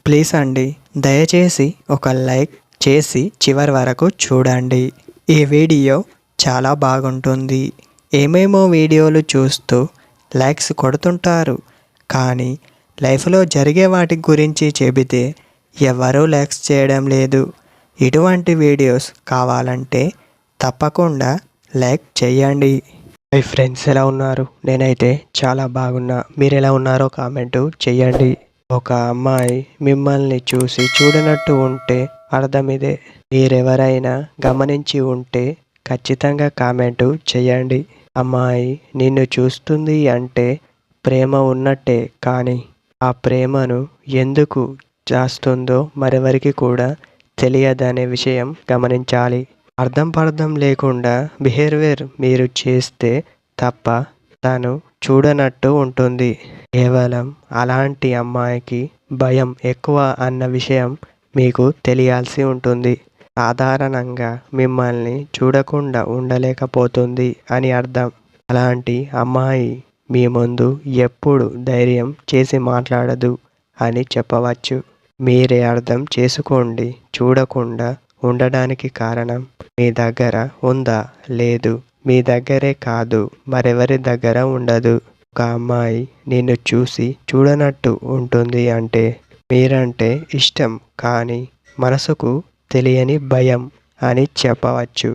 Please అండి, దయచేసి ఒక లైక్ చేసి చివరి వరకు చూడండి. ఈ వీడియో చాలా బాగుంటుంది. ఏమేమో వీడియోలు చూస్తూ లైక్స్ కొడుతుంటారు, కానీ లైఫ్లో జరిగే వాటి గురించి చెబితే ఎవరూ లైక్స్ చేయడం లేదు. ఇటువంటి వీడియోస్ కావాలంటే తప్పకుండా లైక్ చేయండి. మై ఫ్రెండ్స్ ఎలా ఉన్నారు? నేనైతే చాలా బాగున్నా. మీరు ఎలా ఉన్నారో కామెంటు చేయండి. ఒక అమ్మాయి మిమ్మల్ని చూసి చూడనట్టు ఉంటే అర్థం ఇదే. మీరెవరైనా గమనించి ఉంటే ఖచ్చితంగా కామెంటు చేయండి. అమ్మాయి నిన్ను చూస్తుంది అంటే ప్రేమ ఉన్నట్టే, కానీ ఆ ప్రేమను ఎందుకు చేస్తుందో మరెవరికి కూడా తెలియదనే విషయం గమనించాలి. అర్థం పర్థం లేకుండా బిహేవియర్ మీరు చేస్తే తప్ప తను చూడనట్టు ఉంటుంది. కేవలం అలాంటి అమ్మాయికి భయం ఎక్కువ అన్న విషయం మీకు తెలియాల్సి ఉంటుంది. సాధారణంగా మిమ్మల్ని చూడకుండా ఉండలేకపోతుంది అని అర్థం. అలాంటి అమ్మాయి మీ ముందు ఎప్పుడు ధైర్యం చేసి మాట్లాడదు అని చెప్పవచ్చు. మీరే అర్థం చేసుకోండి. చూడకుండా ఉండడానికి కారణం మీ దగ్గర ఉందా? లేదు, మీ దగ్గరే కాదు, మరెవరి దగ్గర ఉండదు. ఒక అమ్మాయి నిన్ను చూసి చూడనట్టు ఉంటుంది అంటే మీరంటే ఇష్టం, కానీ మనసుకు తెలియని భయం అని చెప్పవచ్చు.